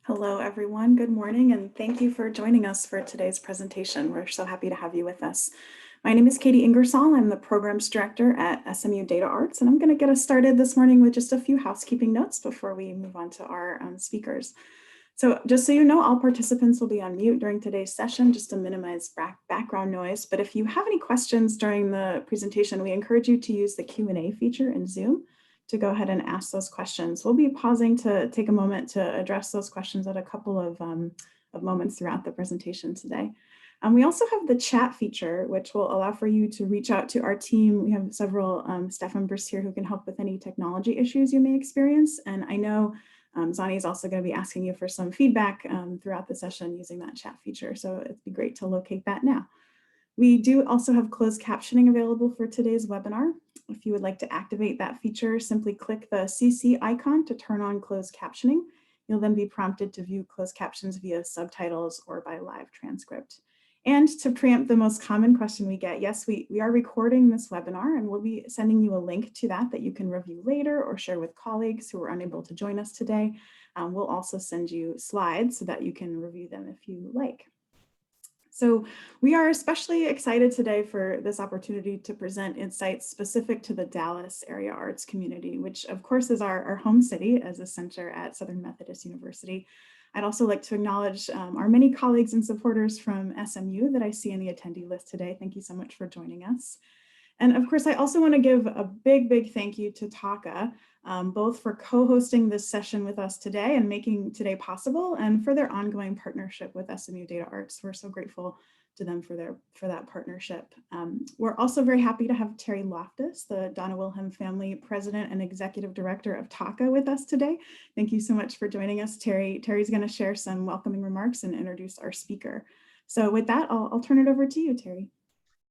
Hello, everyone. Good morning, and thank you for joining us for today's presentation. We're so happy to have you with us. My name is Katie Ingersoll. I'm the Programs Director at SMU DataArts, and I'm going to get us started this morning with just a few housekeeping notes before we move on to our speakers. So just so you know, all participants will be on mute during today's session just to minimize background noise. But if you have any questions during the presentation, we encourage you to use the Q&A feature in Zoom to go ahead and ask those questions. We'll be pausing to take a moment to address those questions at a couple of moments throughout the presentation today. We also have the chat feature, which will allow for you to reach out to our team. We have several staff members here who can help with any technology issues you may experience. And I know Zannie is also going to be asking you for some feedback throughout the session using that chat feature. So it'd be great to locate that now. We do also have closed captioning available for today's webinar. If you would like to activate that feature, simply click the CC icon to turn on closed captioning. You'll then be prompted to view closed captions via subtitles or by live transcript. And to preempt the most common question we get, yes, we are recording this webinar and we'll be sending you a link to that you can review later or share with colleagues who are unable to join us today. We'll also send you slides so that you can review them if you like. So we are especially excited today for this opportunity to present insights specific to the Dallas area arts community, which of course is our home city as a center at Southern Methodist University. I'd also like to acknowledge our many colleagues and supporters from SMU that I see in the attendee list today. Thank you so much for joining us. And of course, I also want to give a big thank you to TACA, both for co-hosting this session with us today and making today possible, and for their ongoing partnership with SMU DataArts. We're so grateful to them for that partnership. We're also very happy to have Terry Loftus, the Donna Wilhelm Family President and Executive Director of TACA, with us today. Thank you so much for joining us, Terry. Terry's going to share some welcoming remarks and introduce our speaker. So with that, I'll turn it over to you, Terry.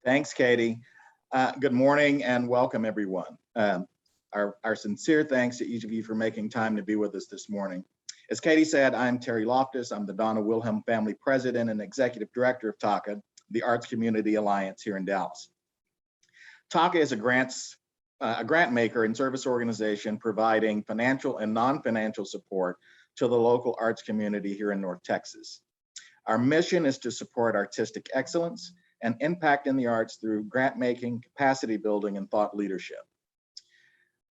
Thanks, Katie. Good morning and welcome, everyone. Our sincere thanks to each of you for making time to be with us this morning. As Katie said, I'm Terry Loftus. I'm the Donna Wilhelm Family President and Executive Director of TACA, the Arts Community Alliance here in Dallas. TACA is a grant maker and service organization providing financial and non-financial support to the local arts community here in North Texas. Our mission is to support artistic excellence and impact in the arts through grant making, capacity building, and thought leadership.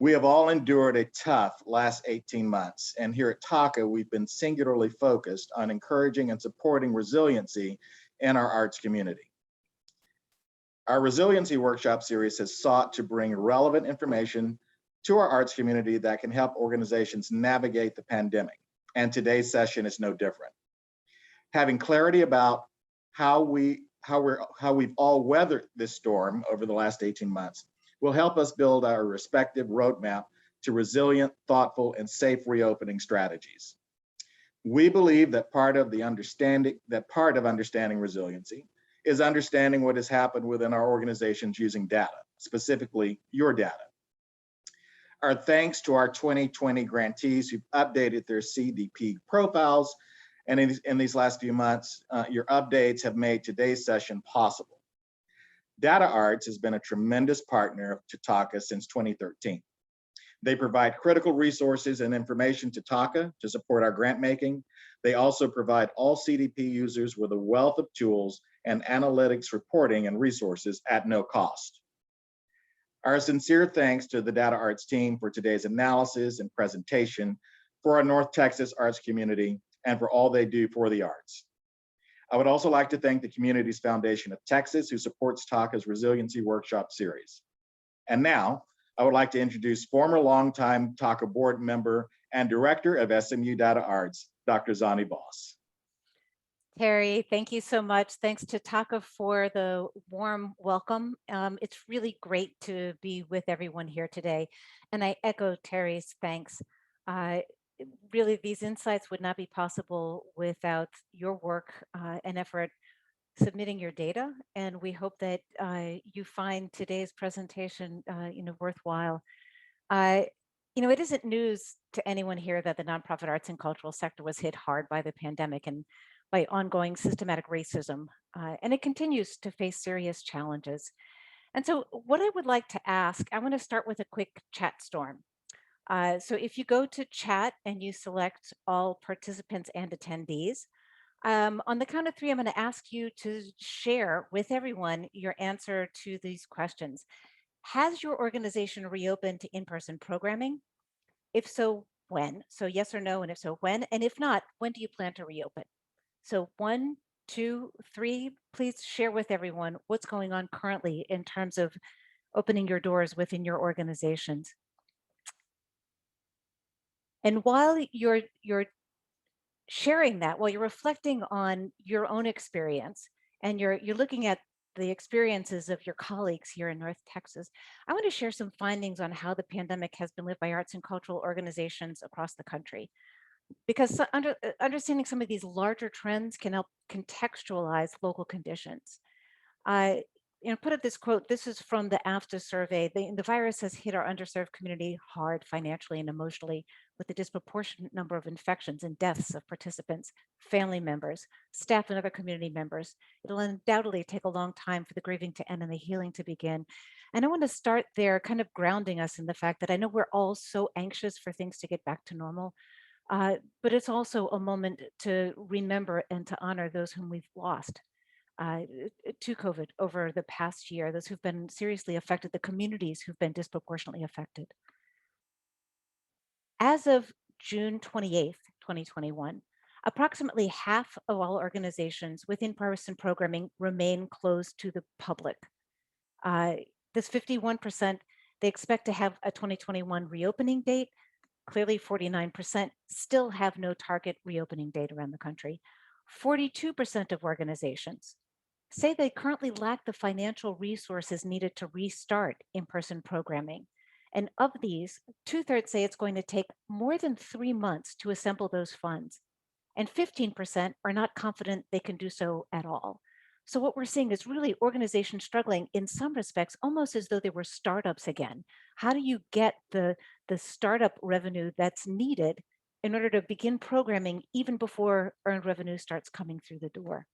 We have all endured a tough last 18 months, and here at TACA, we've been singularly focused on encouraging and supporting resiliency in our arts community. Our Resiliency Workshop series has sought to bring relevant information to our arts community that can help organizations navigate the pandemic, and today's session is no different. Having clarity about how we've all weathered this storm over the last 18 months will help us build our respective roadmap to resilient, thoughtful, and safe reopening strategies. We believe that part of understanding resiliency is understanding what has happened within our organizations using data, specifically your data. Our thanks to our 2020 grantees who've updated their CDP profiles, and in these last few months, your updates have made today's session possible. DataArts has been a tremendous partner to TACA since 2013. They provide critical resources and information to TACA to support our grant making. They also provide all CDP users with a wealth of tools and analytics reporting and resources at no cost. Our sincere thanks to the DataArts team for today's analysis and presentation for our North Texas arts community and for all they do for the arts. I would also like to thank the Communities Foundation of Texas, who supports TACA's Resiliency Workshop series. And now, I would like to introduce former longtime TACA board member and director of SMU DataArts, Dr. Zannie Voss. Terry, thank you so much. Thanks to TACA for the warm welcome. It's really great to be with everyone here today. And I echo Terry's thanks. Really, these insights would not be possible without your work and effort submitting your data. And we hope that you find today's presentation worthwhile. It isn't news to anyone here that the nonprofit arts and cultural sector was hit hard by the pandemic and by ongoing systematic racism, and it continues to face serious challenges. And so what I would like to ask, I want to start with a quick chat storm. So if you go to chat and you select all participants and attendees, on the count of three, I'm going to ask you to share with everyone your answer to these questions. Has your organization reopened to in-person programming? If so, when? So yes or no, and if so, when? And if not, when do you plan to reopen? So 1, 2, 3, please share with everyone what's going on currently in terms of opening your doors within your organizations. And while you're sharing that, while you're reflecting on your own experience and you're looking at the experiences of your colleagues here in North Texas, I want to share some findings on how the pandemic has been lived by arts and cultural organizations across the country. Because understanding some of these larger trends can help contextualize local conditions. I put up this quote. This is from the AFTA survey. The virus has hit our underserved community hard financially and emotionally, with a disproportionate number of infections and deaths of participants, family members, staff, and other community members. It'll undoubtedly take a long time for the grieving to end and the healing to begin. And I want to start there, kind of grounding us in the fact that I know we're all so anxious for things to get back to normal. But it's also a moment to remember and to honor those whom we've lost uh, to COVID over the past year, those who've been seriously affected, the communities who've been disproportionately affected. As of June 28th, 2021, approximately half of all organizations with in-person programming remain closed to the public. This 51%, they expect to have a 2021 reopening date. Clearly, 49% still have no target reopening date around the country. 42% of organizations say they currently lack the financial resources needed to restart in-person programming. And of these, 2/3 say it's going to take more than 3 months to assemble those funds. And 15% are not confident they can do so at all. So what we're seeing is really organizations struggling in some respects, almost as though they were startups again. How do you get the startup revenue that's needed in order to begin programming even before earned revenue starts coming through the door?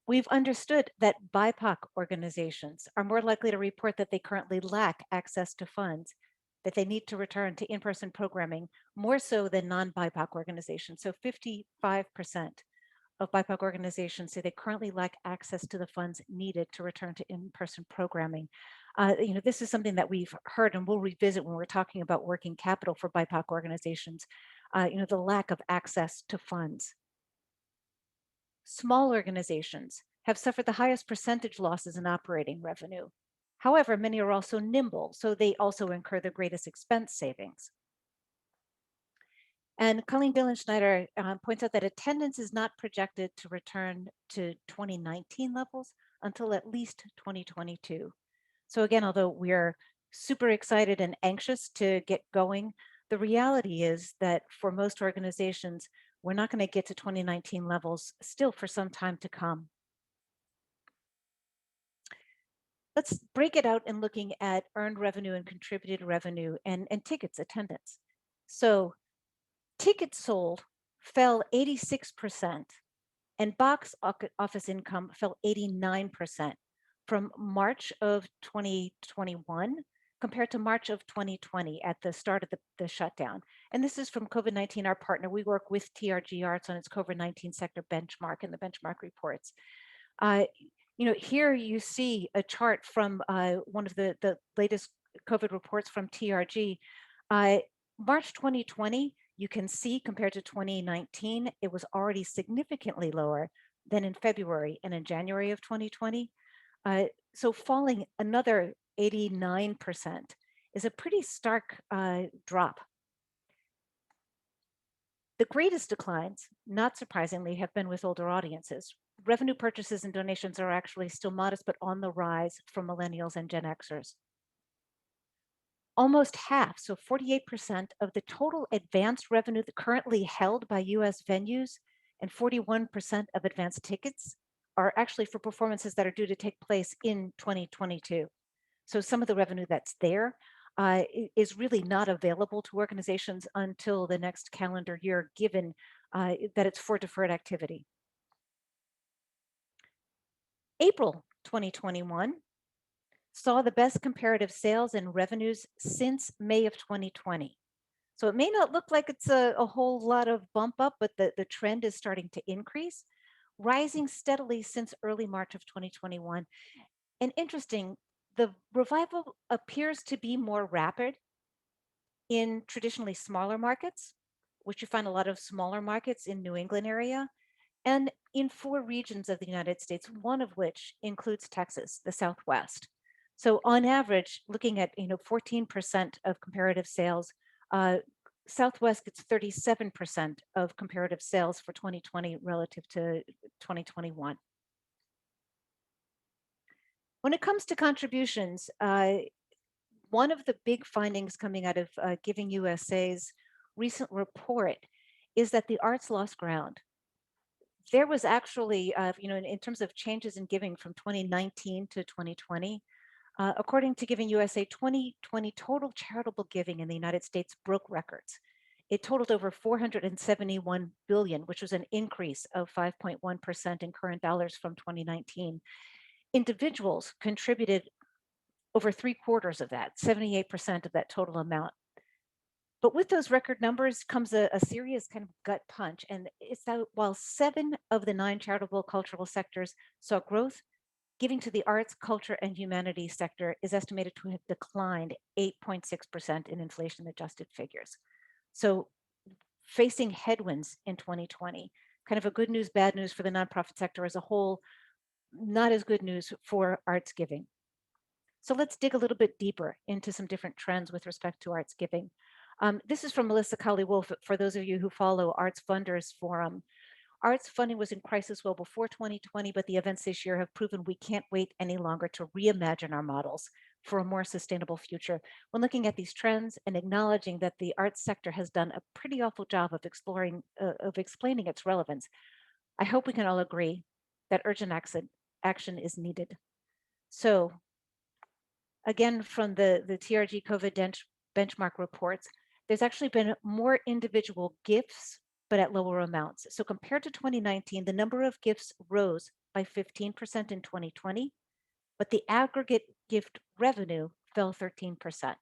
We've understood that BIPOC organizations are more likely to report that they currently lack access to funds, that they need to return to in-person programming more so than non-BIPOC organizations. So 55% of BIPOC organizations say they currently lack access to the funds needed to return to in-person programming. This is something that we've heard and we'll revisit when we're talking about working capital for BIPOC organizations, the lack of access to funds. Small organizations have suffered the highest percentage losses in operating revenue. However, many are also nimble, so they also incur the greatest expense savings. And Colleen Dillenschneider points out that attendance is not projected to return to 2019 levels until at least 2022. So again, although we're super excited and anxious to get going, the reality is that for most organizations, we're not going to get to 2019 levels still for some time to come. Let's break it out in looking at earned revenue and contributed revenue and tickets attendance. So tickets sold fell 86% and box office income fell 89% from March of 2021 compared to March of 2020 at the start of the shutdown. And this is from COVID-19, our partner. We work with TRG Arts on its COVID-19 sector benchmark and the benchmark reports. Here you see a chart from one of the latest COVID reports from TRG. March 2020, you can see compared to 2019, it was already significantly lower than in February and in January of 2020. So falling another 89% is a pretty stark drop. The greatest declines, not surprisingly, have been with older audiences. Revenue purchases and donations are actually still modest, but on the rise from millennials and Gen Xers. Almost half, so 48% of the total advanced revenue currently held by US venues and 41% of advanced tickets are actually for performances that are due to take place in 2022. So some of the revenue that's there is really not available to organizations until the next calendar year, given that it's for deferred activity. April 2021, saw the best comparative sales and revenues since May of 2020. So it may not look like it's a whole lot of bump up, but the trend is starting to increase, rising steadily since early March of 2021. And interesting, the revival appears to be more rapid in traditionally smaller markets, which you find a lot of smaller markets in New England area, and in 4 regions of the United States, one of which includes Texas, the Southwest. So on average, looking at 14% of comparative sales, uh, Southwest gets 37% of comparative sales for 2020 relative to 2021. When it comes to contributions, one of the big findings coming out of Giving USA's recent report is that the arts lost ground. There was actually, in terms of changes in giving from 2019 to 2020, according to Giving USA, 2020 total charitable giving in the United States broke records. It totaled over 471 billion, which was an increase of 5.1% in current dollars from 2019. Individuals contributed over 3/4 of that, 78% of that total amount. But with those record numbers comes a serious kind of gut punch. And it's that while 7 of the 9 charitable cultural sectors saw growth, giving to the arts, culture, and humanities sector is estimated to have declined 8.6% in inflation adjusted figures. So facing headwinds in 2020, kind of a good news, bad news for the nonprofit sector as a whole, not as good news for arts giving. So let's dig a little bit deeper into some different trends with respect to arts giving. This is from Melissa Colley-Wolf. For those of you who follow Arts Funders Forum, arts funding was in crisis well before 2020, but the events this year have proven we can't wait any longer to reimagine our models for a more sustainable future. When looking at these trends and acknowledging that the arts sector has done a pretty awful job of explaining its relevance, I hope we can all agree that urgent action is needed. So again, from the TRG COVID benchmark reports, there's actually been more individual gifts, but at lower amounts. So compared to 2019, the number of gifts rose by 15% in 2020, but the aggregate gift revenue fell 13%.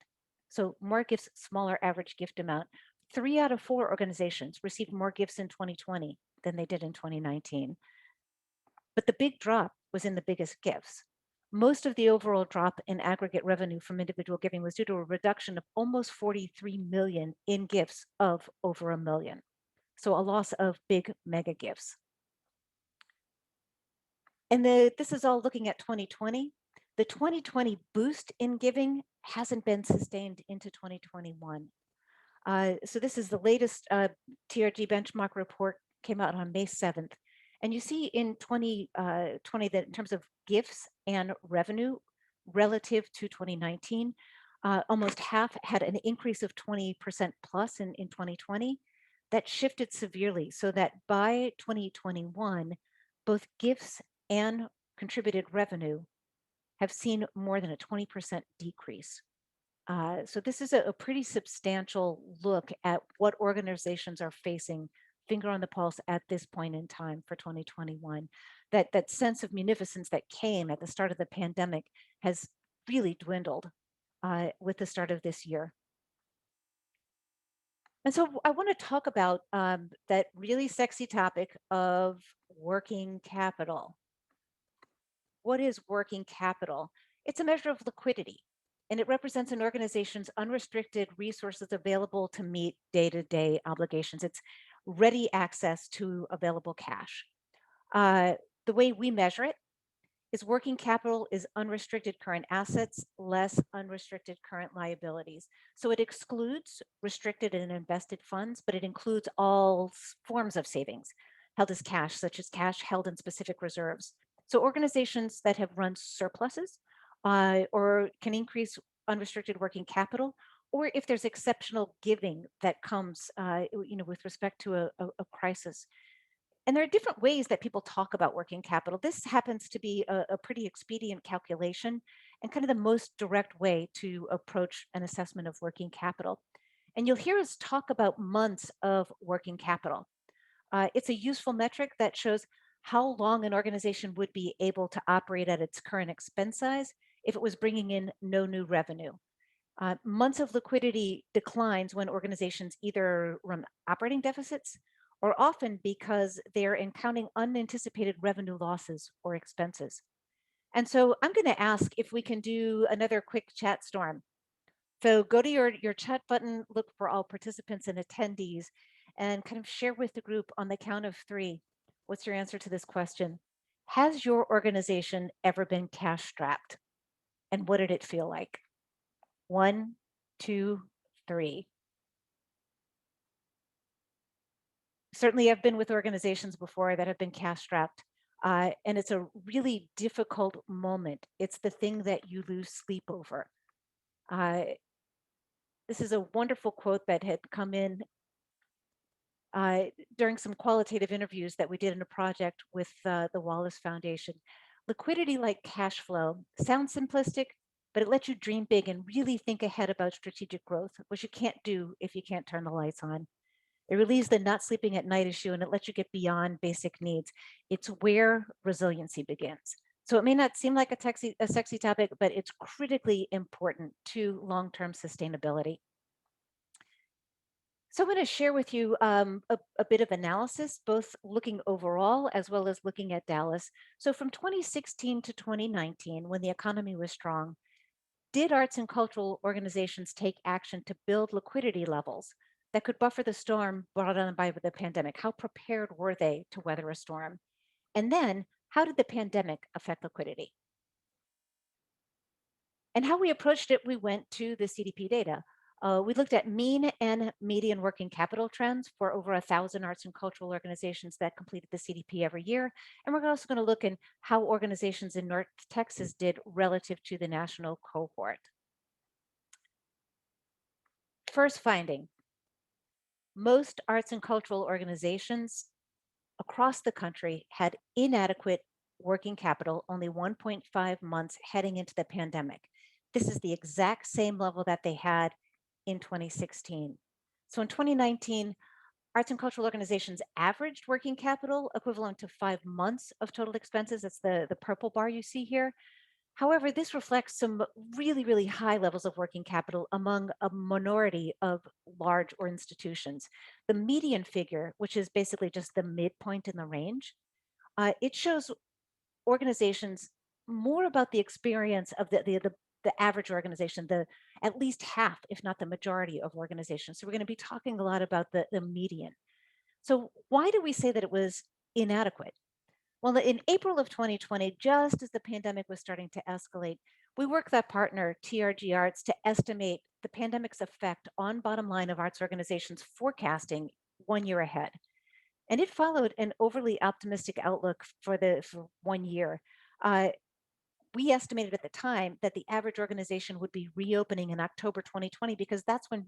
So more gifts, smaller average gift amount. 3 out of 4 organizations received more gifts in 2020 than they did in 2019. But the big drop was in the biggest gifts. Most of the overall drop in aggregate revenue from individual giving was due to a reduction of almost 43 million in gifts of over $1 million. So a loss of big mega gifts. And this is all looking at 2020. The 2020 boost in giving hasn't been sustained into 2021. So this is the latest TRG benchmark report, came out on May 7th. And you see in 2020 that in terms of gifts and revenue relative to 2019, almost half had an increase of 20% plus in 2020. That shifted severely so that by 2021, both gifts and contributed revenue have seen more than a 20% decrease. So this is a pretty substantial look at what organizations are facing, finger on the pulse at this point in time for 2021. That sense of munificence that came at the start of the pandemic has really dwindled with the start of this year. And so I want to talk about that really sexy topic of working capital. What is working capital? It's a measure of liquidity, and it represents an organization's unrestricted resources available to meet day-to-day obligations. It's ready access to available cash. The way we measure it is working capital is unrestricted current assets less unrestricted current liabilities. So it excludes restricted and invested funds, but it includes all forms of savings held as cash, such as cash held in specific reserves. So organizations that have run surpluses or can increase unrestricted working capital, or if there's exceptional giving that comes with respect to a crisis. And there are different ways that people talk about working capital. This happens to be a pretty expedient calculation and kind of the most direct way to approach an assessment of working capital. And you'll hear us talk about months of working capital. It's a useful metric that shows how long an organization would be able to operate at its current expense size if it was bringing in no new revenue. Months of liquidity declines when organizations either run operating deficits or often because they're encountering unanticipated revenue losses or expenses. And so I'm going to ask if we can do another quick chat storm. So go to your chat button, look for all participants and attendees, and kind of share with the group on the count of 3. What's your answer to this question? Has your organization ever been cash strapped? And what did it feel like? 1, 2, 3. Certainly, I've been with organizations before that have been cash strapped, and it's a really difficult moment. It's the thing that you lose sleep over. Uh, this is a wonderful quote that had come in uh, during some qualitative interviews that we did in a project with the Wallace Foundation. Liquidity like cash flow sounds simplistic, but it lets you dream big and really think ahead about strategic growth, which you can't do if you can't turn the lights on. It relieves the not sleeping at night issue and it lets you get beyond basic needs. It's where resiliency begins. So it may not seem like a sexy topic, but it's critically important to long-term sustainability. So I'm going to share with you a bit of analysis, both looking overall as well as looking at Dallas. So from 2016 to 2019, when the economy was strong, did arts and cultural organizations take action to build liquidity levels that could buffer the storm brought on by the pandemic? How prepared were they to weather a storm? And then how did the pandemic affect liquidity? And how we approached it, we went to the CDP data. We looked at mean and median working capital trends for over 1,000 arts and cultural organizations that completed the CDP every year. And we're also going to look at how organizations in North Texas did relative to the national cohort. First finding, most arts and cultural organizations across the country had inadequate working capital only 1.5 months heading into the pandemic. This is the exact same level that they had in 2016. So in 2019, arts and cultural organizations averaged working capital equivalent to 5 months of total expenses. That's the purple bar you see here. However, this reflects some really, really high levels of working capital among a minority of large or institutions. The median figure, which is basically just the midpoint in the range, it shows organizations more about the experience of the average organization, the at least half, if not the majority of organizations. So we're going to be talking a lot about the median. So why do we say that it was inadequate? Well, in April of 2020, just as the pandemic was starting to escalate, we worked with that partner, TRG Arts, to estimate the pandemic's effect on bottom line of arts organizations forecasting 1 year ahead. And it followed an overly optimistic outlook for 1 year. We estimated at the time that the average organization would be reopening in October 2020 because that's when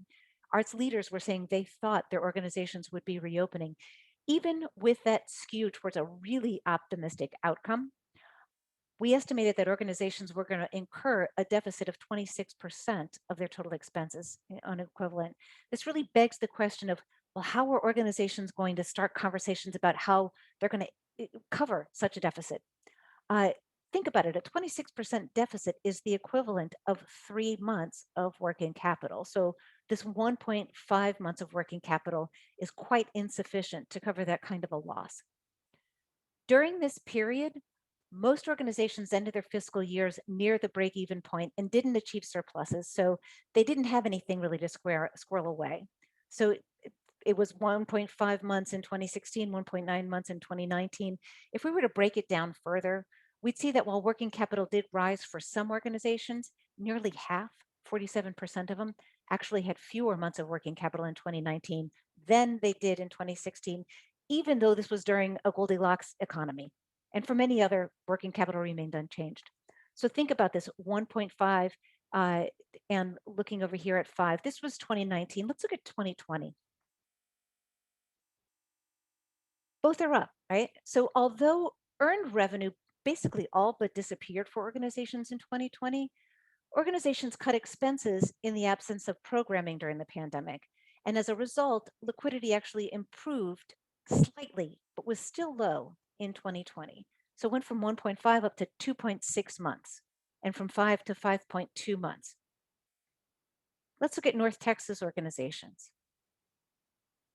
arts leaders were saying they thought their organizations would be reopening. Even with that skew towards a really optimistic outcome, we estimated that organizations were going to incur a deficit of 26% of their total expenses on equivalent. This really begs the question of, well, how are organizations going to start conversations about how they're going to cover such a deficit? Think about it, a 26% deficit is the equivalent of 3 months of working capital. So this 1.5 months of working capital is quite insufficient to cover that kind of a loss. During this period, most organizations ended their fiscal years near the break-even point and didn't achieve surpluses. So they didn't have anything really to squirrel away. So it was 1.5 months in 2016, 1.9 months in 2019. If we were to break it down further, we'd see that while working capital did rise for some organizations, nearly half, 47% of them, actually had fewer months of working capital in 2019 than they did in 2016, even though this was during a Goldilocks economy. And for many other, working capital remained unchanged. So think about this 1.5 and looking over here at 5. This was 2019. Let's look at 2020. Both are up, right? So although earned revenue basically all but disappeared for organizations in 2020, organizations cut expenses in the absence of programming during the pandemic. And as a result, liquidity actually improved slightly, but was still low in 2020. So it went from 1.5 up to 2.6 months. and from 5 to 5.2 months. Let's look at North Texas organizations.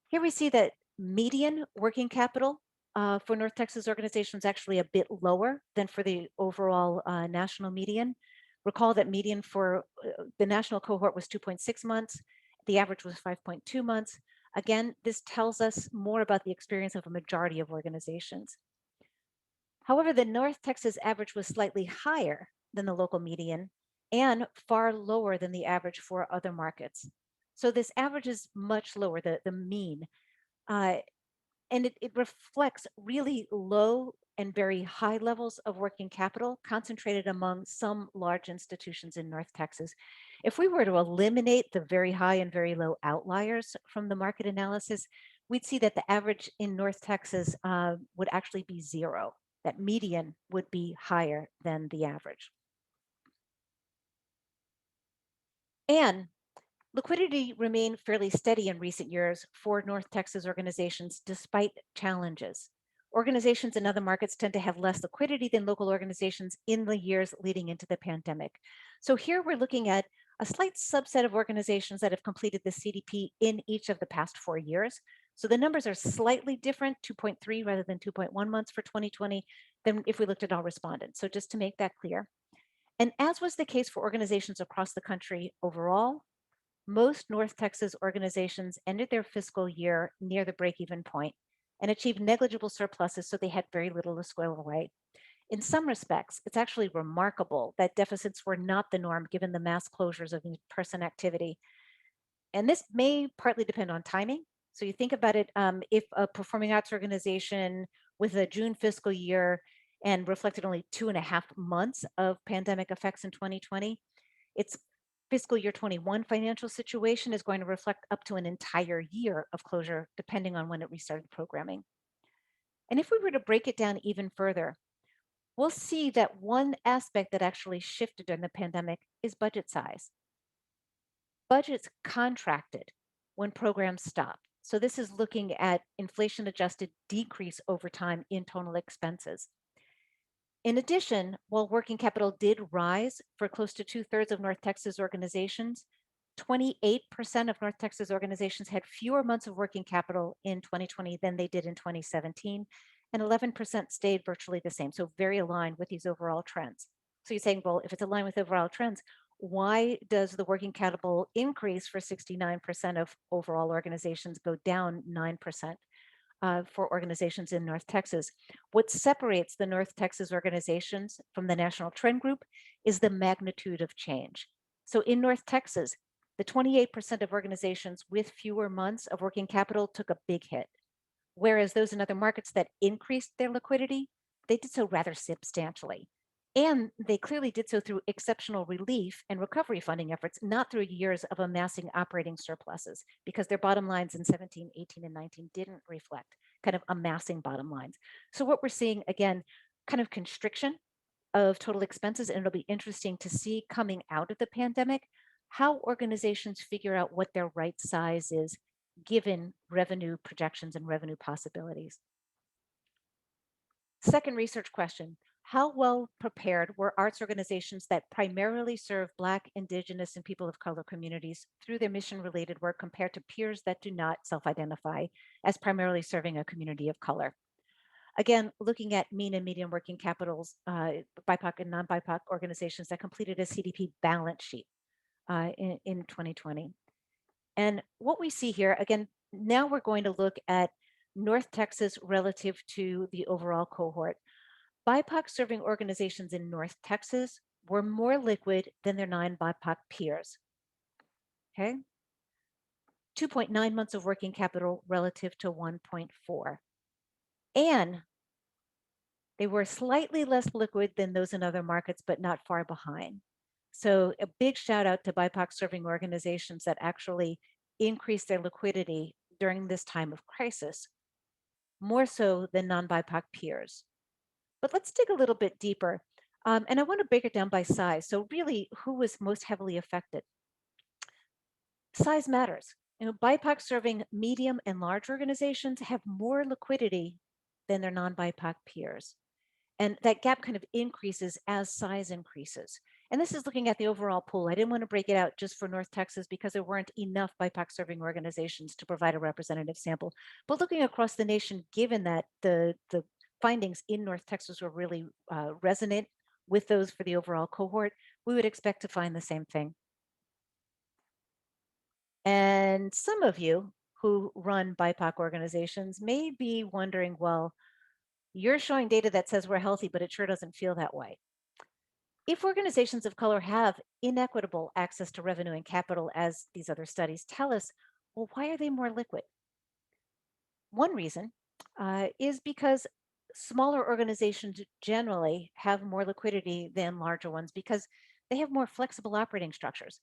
Here we see that median working capital for North Texas organizations actually a bit lower than for the overall national median. Recall that median for the national cohort was 2.6 months. The average was 5.2 months. Again, this tells us more about the experience of a majority of organizations. However, the North Texas average was slightly higher than the local median and far lower than the average for other markets. So this average is much lower, the mean. Uh, and it reflects really low and very high levels of working capital concentrated among some large institutions in North Texas. If we were to eliminate the very high and very low outliers from the market analysis, we'd see that the average in North Texas would actually be 0. That median would be higher than the average. And liquidity remained fairly steady in recent years for North Texas organizations despite challenges. Organizations in other markets tend to have less liquidity than local organizations in the years leading into the pandemic. So here we're looking at a slight subset of organizations that have completed the CDP in each of the past 4 years. So the numbers are slightly different, 2.3 rather than 2.1 months for 2020, than if we looked at all respondents. So just to make that clear. And as was the case for organizations across the country overall, most North Texas organizations ended their fiscal year near the break-even point and achieved negligible surpluses, so they had very little to squirrel away. In some respects, it's actually remarkable that deficits were not the norm given the mass closures of in-person activity. And this may partly depend on timing. So you think about it, if a performing arts organization with a June fiscal year and reflected only 2.5 months of pandemic effects in 2020, its fiscal year 21 financial situation is going to reflect up to an entire year of closure, depending on when it restarted programming. And if we were to break it down even further, we'll see that one aspect that actually shifted during the pandemic is budget size. Budgets contracted when programs stopped. So this is looking at inflation adjusted decrease over time in total expenses. In addition, while working capital did rise for close to 2/3 of North Texas organizations, 28% of North Texas organizations had fewer months of working capital in 2020 than they did in 2017, and 11% stayed virtually the same. So very aligned with these overall trends. So you're saying, well, if it's aligned with overall trends, why does the working capital increase for 69% of overall organizations go down 9%? For organizations in North Texas. What separates the North Texas organizations from the national trend group is the magnitude of change. So in North Texas, the 28% of organizations with fewer months of working capital took a big hit, whereas those in other markets that increased their liquidity, they did so rather substantially. And they clearly did so through exceptional relief and recovery funding efforts, not through years of amassing operating surpluses, because their bottom lines in 17, 18, and 19 didn't reflect kind of amassing bottom lines. So what we're seeing, again, kind of constriction of total expenses, and it'll be interesting to see coming out of the pandemic, how organizations figure out what their right size is given revenue projections and revenue possibilities. Second research question, how well prepared were arts organizations that primarily serve Black, Indigenous, and people of color communities through their mission-related work compared to peers that do not self-identify as primarily serving a community of color? Again, looking at mean and median working capitals, BIPOC and non-BIPOC organizations that completed a CDP balance sheet in 2020. And what we see here, again, now we're going to look at North Texas relative to the overall cohort. BIPOC serving organizations in North Texas were more liquid than their non-BIPOC peers. Okay. 2.9 months of working capital relative to 1.4. And they were slightly less liquid than those in other markets, but not far behind. So a big shout out to BIPOC serving organizations that actually increased their liquidity during this time of crisis, more so than non-BIPOC peers. But let's dig a little bit deeper. And I want to break it down by size. So really, who was most heavily affected? Size matters. BIPOC serving medium and large organizations have more liquidity than their non-BIPOC peers. And that gap kind of increases as size increases. And this is looking at the overall pool. I didn't want to break it out just for North Texas because there weren't enough BIPOC serving organizations to provide a representative sample. But looking across the nation, given that the findings in North Texas were really resonant with those for the overall cohort, we would expect to find the same thing. And some of you who run BIPOC organizations may be wondering, well, you're showing data that says we're healthy, but it sure doesn't feel that way. If organizations of color have inequitable access to revenue and capital, as these other studies tell us, well, why are they more liquid? One reason is because smaller organizations generally have more liquidity than larger ones because they have more flexible operating structures.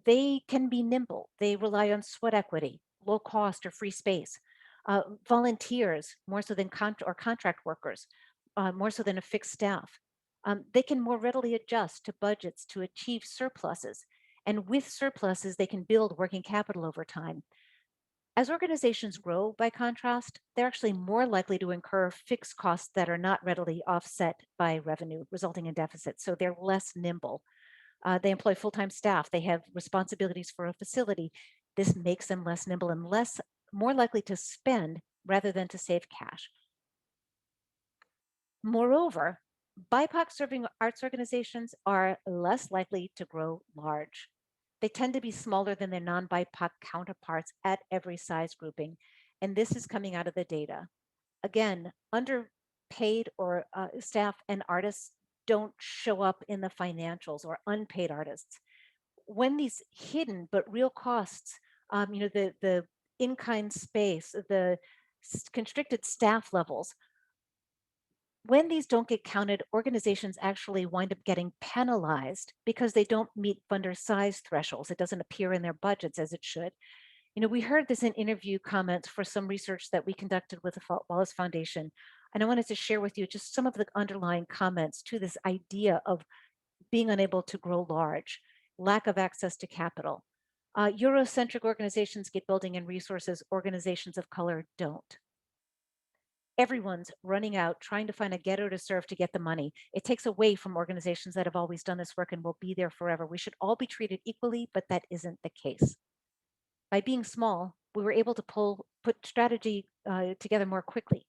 They can be nimble. They rely on sweat equity, low cost or free space, volunteers more so than contract workers, more so than a fixed staff. They can more readily adjust to budgets to achieve surpluses. And with surpluses, they can build working capital over time. As organizations grow, by contrast, they're actually more likely to incur fixed costs that are not readily offset by revenue, resulting in deficits. So they're less nimble. They employ full-time staff. They have responsibilities for a facility. This makes them less nimble and more likely to spend rather than to save cash. Moreover, BIPOC serving arts organizations are less likely to grow large. They tend to be smaller than their non-BIPOC counterparts at every size grouping. And this is coming out of the data. Again, underpaid or staff and artists don't show up in the financials, or unpaid artists. When these hidden but real costs, the in-kind space, the constricted staff levels, when these don't get counted, organizations actually wind up getting penalized because they don't meet funder size thresholds. It doesn't appear in their budgets as it should. We heard this in interview comments for some research that we conducted with the Wallace Foundation. And I wanted to share with you just some of the underlying comments to this idea of being unable to grow large, lack of access to capital. Eurocentric organizations get building and resources, organizations of color don't. Everyone's running out trying to find a ghetto to serve to get the money. It takes away from organizations that have always done this work and will be there forever. We should all be treated equally, but that isn't the case. By being small, we were able to put strategy together more quickly,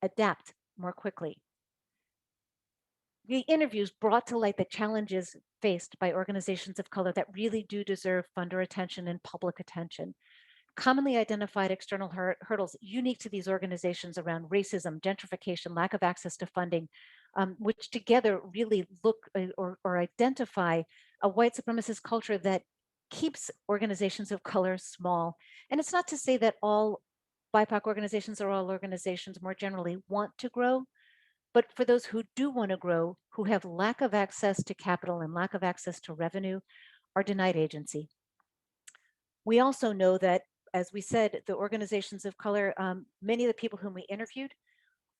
adapt more quickly. The interviews brought to light the challenges faced by organizations of color that really do deserve funder attention and public attention. Commonly identified external hurdles unique to these organizations around racism, gentrification, lack of access to funding, which together really look or identify a white supremacist culture that keeps organizations of color small. And it's not to say that all BIPOC organizations or all organizations more generally want to grow, but for those who do want to grow, who have lack of access to capital and lack of access to revenue, are denied agency. We also know that, as we said, the organizations of color, many of the people whom we interviewed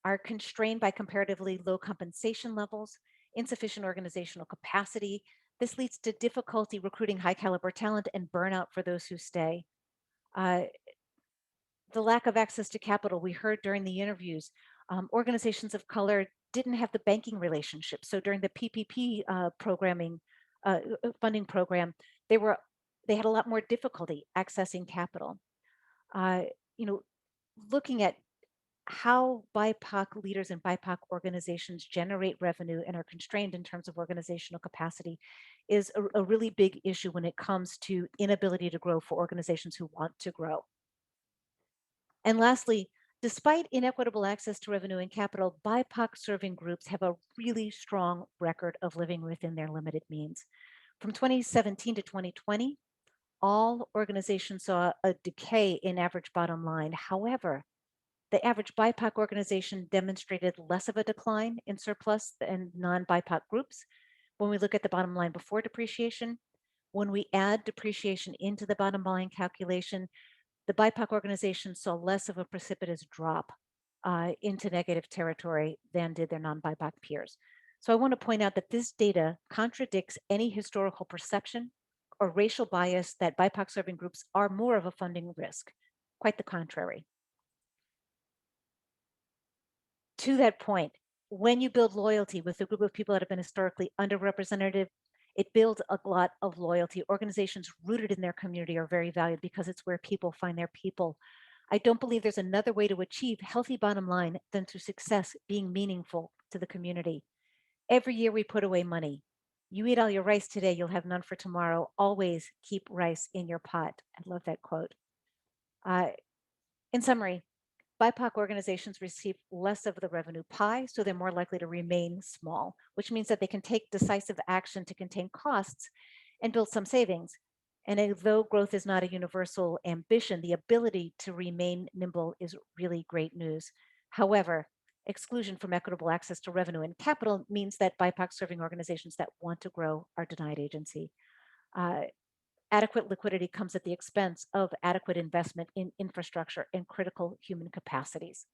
are constrained by comparatively low compensation levels, insufficient organizational capacity. This leads to difficulty recruiting high caliber talent and burnout for those who stay. The lack of access to capital, we heard during the interviews, organizations of color didn't have the banking relationship. So during the PPP funding program, they had a lot more difficulty accessing capital. Looking at how BIPOC leaders and BIPOC organizations generate revenue and are constrained in terms of organizational capacity is a really big issue when it comes to inability to grow for organizations who want to grow. And lastly, despite inequitable access to revenue and capital, BIPOC serving groups have a really strong record of living within their limited means. From 2017 to 2020, all organizations saw a decay in average bottom line. However, the average BIPOC organization demonstrated less of a decline in surplus than non-BIPOC groups. When we look at the bottom line before depreciation, when we add depreciation into the bottom line calculation, the BIPOC organization saw less of a precipitous drop into negative territory than did their non-BIPOC peers. So I want to point out that this data contradicts any historical perception or racial bias that BIPOC serving groups are more of a funding risk. Quite the contrary. To that point, when you build loyalty with a group of people that have been historically underrepresented It builds a lot of loyalty. Organizations rooted in their community are very valued because it's where people find their people. I don't believe there's another way to achieve healthy bottom line than through success being meaningful to the community. Every year we put away money. You eat all your rice today, you'll have none for tomorrow. Always keep rice in your pot. I love that quote. Uh, in summary, BIPOC organizations receive less of the revenue pie, so they're more likely to remain small, which means that they can take decisive action to contain costs and build some savings. And although growth is not a universal ambition, the ability to remain nimble is really great news. However, exclusion from equitable access to revenue and capital means that BIPOC serving organizations that want to grow are denied agency. Adequate liquidity comes at the expense of adequate investment in infrastructure and critical human capacities.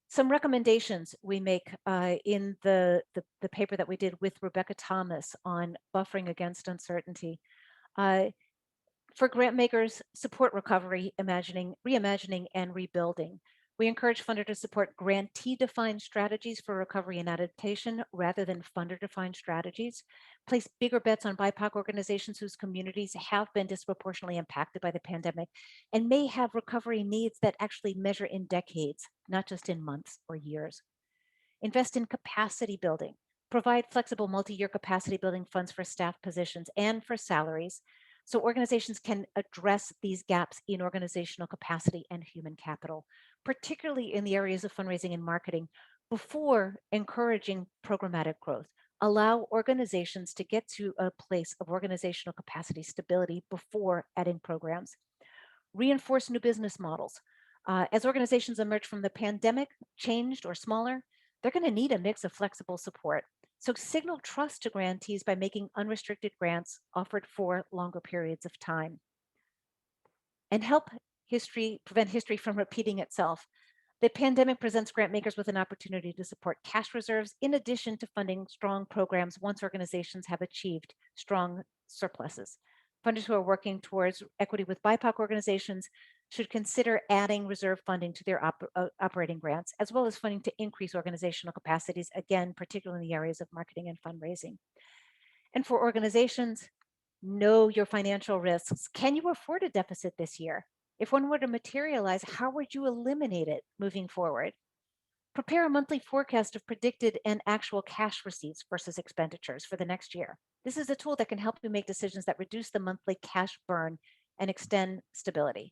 Some recommendations we make in the paper that we did with Rebecca Thomas on buffering against uncertainty. For grant makers, support recovery, reimagining, and rebuilding. We encourage funders to support grantee-defined strategies for recovery and adaptation rather than funder-defined strategies. Place bigger bets on BIPOC organizations whose communities have been disproportionately impacted by the pandemic and may have recovery needs that actually measure in decades, not just in months or years. Invest in capacity building. Provide flexible multi-year capacity building funds for staff positions and for salaries, so organizations can address these gaps in organizational capacity and human capital, particularly in the areas of fundraising and marketing, before encouraging programmatic growth. Allow organizations to get to a place of organizational capacity stability before adding programs. Reinforce new business models. As organizations emerge from the pandemic, changed or smaller, they're going to need a mix of flexible support. So signal trust to grantees by making unrestricted grants offered for longer periods of time. And help prevent history from repeating itself. The pandemic presents grant makers with an opportunity to support cash reserves in addition to funding strong programs once organizations have achieved strong surpluses. Funders who are working towards equity with BIPOC organizations should consider adding reserve funding to their operating grants, as well as funding to increase organizational capacities, again, particularly in the areas of marketing and fundraising. And for organizations, know your financial risks. Can you afford a deficit this year? If one were to materialize, how would you eliminate it moving forward? Prepare a monthly forecast of predicted and actual cash receipts versus expenditures for the next year. This is a tool that can help you make decisions that reduce the monthly cash burn and extend stability.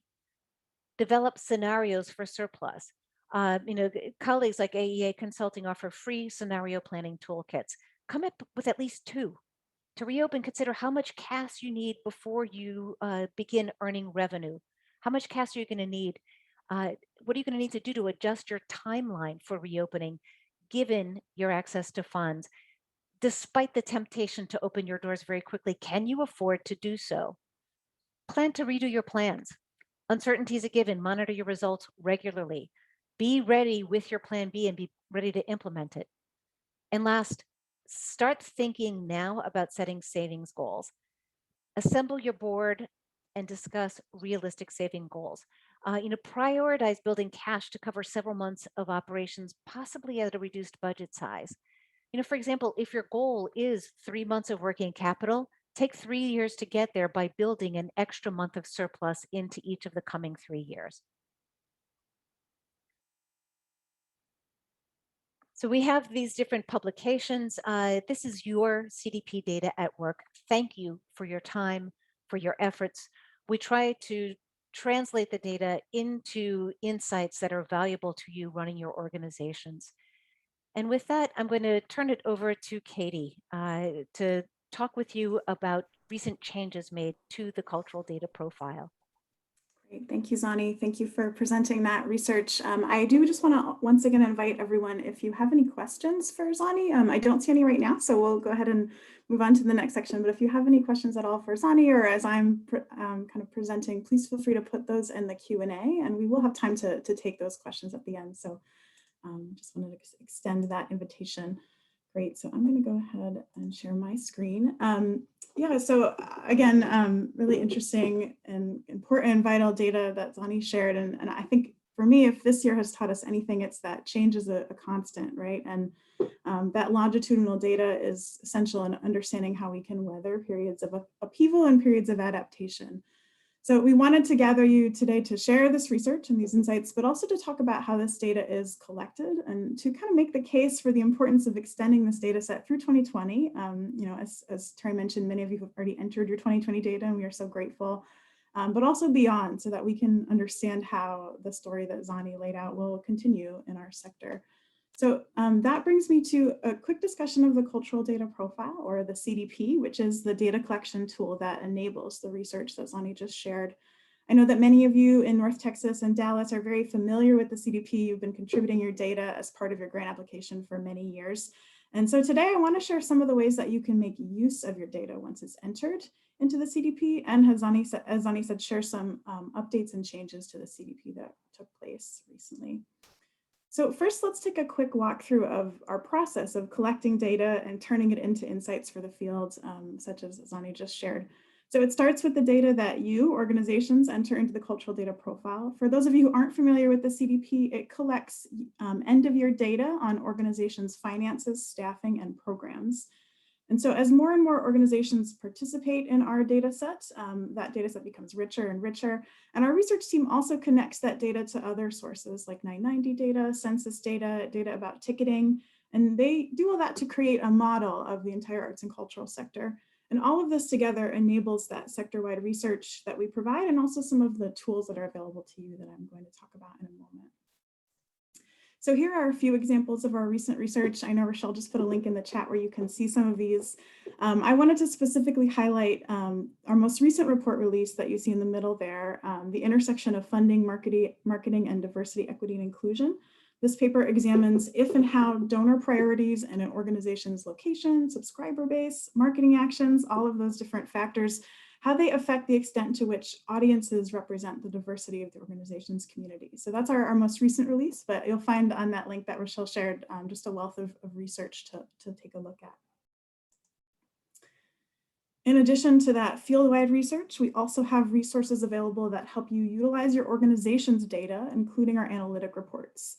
Develop scenarios for surplus. Colleagues like AEA Consulting offer free scenario planning toolkits. Come up with at least 2. To reopen, consider how much cash you need before you begin earning revenue. How much cash are you going to need? What are you going to need to do to adjust your timeline for reopening, given your access to funds? Despite the temptation to open your doors very quickly, can you afford to do so? Plan to redo your plans. Uncertainty is a given. Monitor your results regularly. Be ready with your plan B and be ready to implement it. And last, start thinking now about setting savings goals. Assemble your board and discuss realistic saving goals. Prioritize building cash to cover several months of operations, possibly at a reduced budget size. For example, if your goal is 3 months of working capital, take 3 years to get there by building an extra month of surplus into each of the coming 3 years. So we have these different publications. This is your CDP data at work. Thank you for your time, for your efforts. We try to translate the data into insights that are valuable to you running your organizations. And with that, I'm going to turn it over to Katie to talk with you about recent changes made to the cultural data profile. Great. Thank you, Zannie. Thank you for presenting that research. I do just want to once again invite everyone, if you have any questions for Zannie, I don't see any right now, so we'll go ahead and move on to the next section. But if you have any questions at all for Zannie or as I'm kind of presenting, please feel free to put those in the Q&A, and we will have time to take those questions at the end. So just wanted to extend that invitation. Great, so I'm going to go ahead and share my screen. Yeah, so again, really interesting and important and vital data that Zannie shared. And I think for me, if this year has taught us anything, it's that change is a constant, right? And that longitudinal data is essential in understanding how we can weather periods of upheaval and periods of adaptation. So we wanted to gather you today to share this research and these insights, but also to talk about how this data is collected and to kind of make the case for the importance of extending this data set through 2020. As Terry mentioned, many of you have already entered your 2020 data, and we are so grateful, but also beyond, so that we can understand how the story that Zannie laid out will continue in our sector. So that brings me to a quick discussion of the Cultural Data Profile, or the CDP, which is the data collection tool that enables the research that Zannie just shared. I know that many of you in North Texas and Dallas are very familiar with the CDP. You've been contributing your data as part of your grant application for many years. And so today I want to share some of the ways that you can make use of your data once it's entered into the CDP, and as Zannie said, share some updates and changes to the CDP that took place recently. So first, let's take a quick walkthrough of our process of collecting data and turning it into insights for the field, such as Zannie just shared. So it starts with the data that you, organizations, enter into the Cultural Data Profile. For those of you who aren't familiar with the CDP, it collects end-of-year data on organizations' finances, staffing, and programs. And so as more and more organizations participate in our data set, that data set becomes richer and richer. And our research team also connects that data to other sources like 990 data, census data, data about ticketing. And they do all that to create a model of the entire arts and cultural sector. And all of this together enables that sector-wide research that we provide, and also some of the tools that are available to you that I'm going to talk about in a moment. So here are a few examples of our recent research. I know Rochelle just put a link in the chat where you can see some of these. I wanted to specifically highlight our most recent report release that you see in the middle there, the intersection of funding, marketing, and diversity, equity, and inclusion. This paper examines if and how donor priorities and an organization's location, subscriber base, marketing actions, all of those different factors, how they affect the extent to which audiences represent the diversity of the organization's community. So that's our most recent release, but you'll find on that link that Rochelle shared just a wealth of research to take a look at. In addition to that field-wide research, we also have resources available that help you utilize your organization's data, including our analytic reports.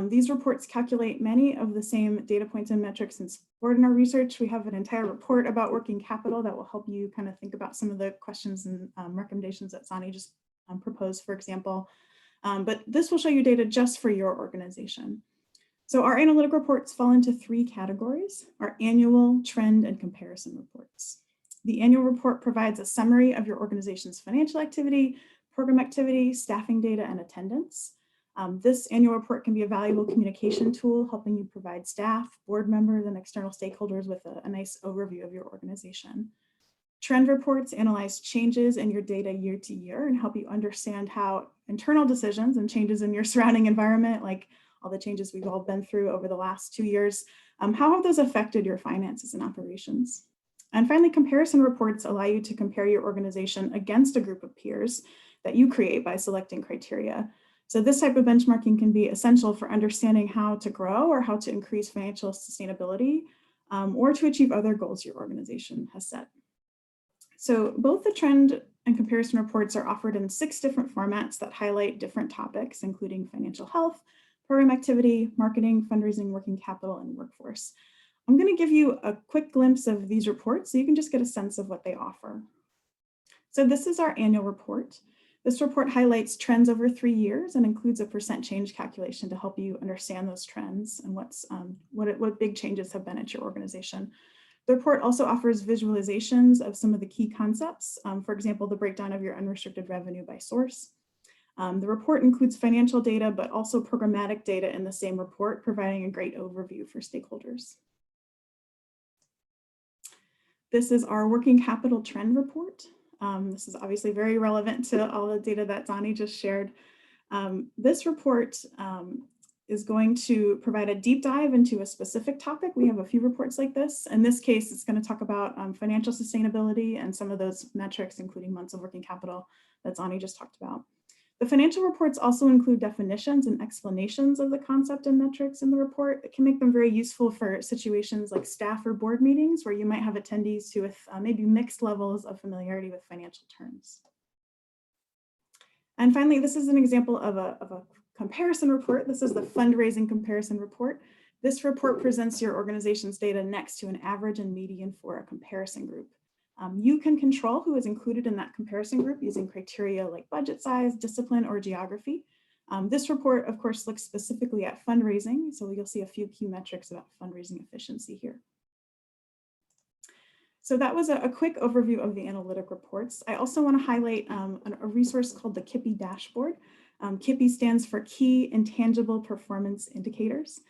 These reports calculate many of the same data points and metrics and support in our research. We have an entire report about working capital that will help you kind of think about some of the questions and recommendations that Zannie just proposed, for example. But this will show you data just for your organization. So our analytic reports fall into 3 categories: our annual, trend, and comparison reports. The annual report provides a summary of your organization's financial activity, program activity, staffing data, and attendance. This annual report can be a valuable communication tool, helping you provide staff, board members, and external stakeholders with a nice overview of your organization. Trend reports analyze changes in your data year to year and help you understand how internal decisions and changes in your surrounding environment, like all the changes we've all been through over the last 2 years, how have those affected your finances and operations? And finally, comparison reports allow you to compare your organization against a group of peers that you create by selecting criteria. So this type of benchmarking can be essential for understanding how to grow or how to increase financial sustainability, or to achieve other goals your organization has set. So both the trend and comparison reports are offered in 6 different formats that highlight different topics, including financial health, program activity, marketing, fundraising, working capital, and workforce. I'm going to give you a quick glimpse of these reports so you can just get a sense of what they offer. So this is our annual report. This report highlights trends over 3 years and includes a % change calculation to help you understand those trends and what big changes have been at your organization. The report also offers visualizations of some of the key concepts, for example, the breakdown of your unrestricted revenue by source. The report includes financial data, but also programmatic data in the same report, providing a great overview for stakeholders. This is our working capital trend report. This is obviously very relevant to all the data that Zannie just shared. This report is going to provide a deep dive into a specific topic. We have a few reports like this. In this case, it's going to talk about financial sustainability and some of those metrics, including months of working capital that Zannie just talked about. The financial reports also include definitions and explanations of the concept and metrics in the report. It can make them very useful for situations like staff or board meetings where you might have attendees who with maybe mixed levels of familiarity with financial terms. And finally, this is an example of a comparison report. This is the fundraising comparison report. This report presents your organization's data next to an average and median for a comparison group. You can control who is included in that comparison group using criteria like budget size, discipline, or geography. This report, of course, looks specifically at fundraising, so you'll see a few key metrics about fundraising efficiency here. So that was a quick overview of the analytic reports. I also want to highlight a resource called the KIPI Dashboard. KIPI stands for Key Intangible Performance Indicators.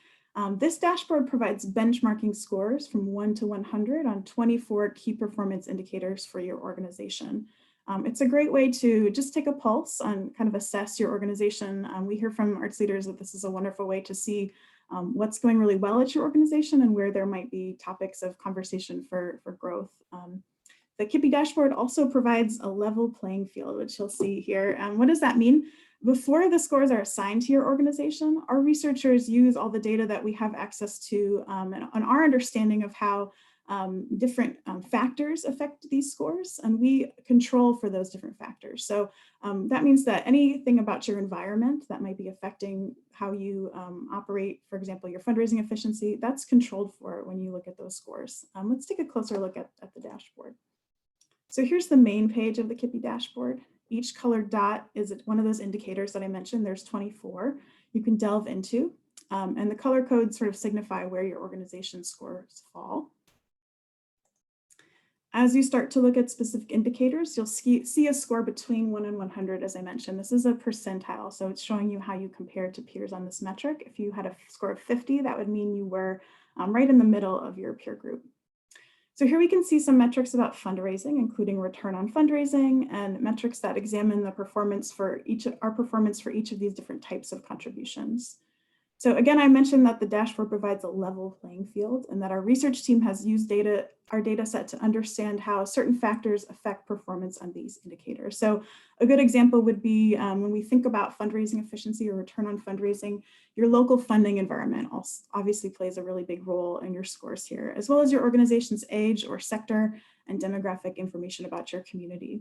This dashboard provides benchmarking scores from 1 to 100 on 24 key performance indicators for your organization. It's a great way to just take a pulse on kind of assess your organization. We hear from arts leaders that this is a wonderful way to see what's going really well at your organization and where there might be topics of conversation for growth. The KIPI dashboard also provides a level playing field, which you'll see here. What does that mean? Before the scores are assigned to your organization, our researchers use all the data that we have access to and our understanding of how different factors affect these scores, and we control for those different factors. So that means that anything about your environment that might be affecting how you operate, for example, your fundraising efficiency, that's controlled for when you look at those scores. Let's take a closer look at the dashboard. So here's the main page of the KIPI dashboard. Each colored dot is one of those indicators that I mentioned. There's 24 you can delve into, and the color codes sort of signify where your organization's scores fall. As you start to look at specific indicators, you'll see a score between 1 and 100, as I mentioned. This is a percentile, so it's showing you how you compare to peers on this metric. If you had a score of 50, that would mean you were right in the middle of your peer group. So here we can see some metrics about fundraising, including return on fundraising and metrics that examine the performance for each of these different types of contributions. So again, I mentioned that the dashboard provides a level playing field and that our research team has used our data set to understand how certain factors affect performance on these indicators. So a good example would be when we think about fundraising efficiency or return on fundraising, your local funding environment also obviously plays a really big role in your scores here, as well as your organization's age or sector and demographic information about your community.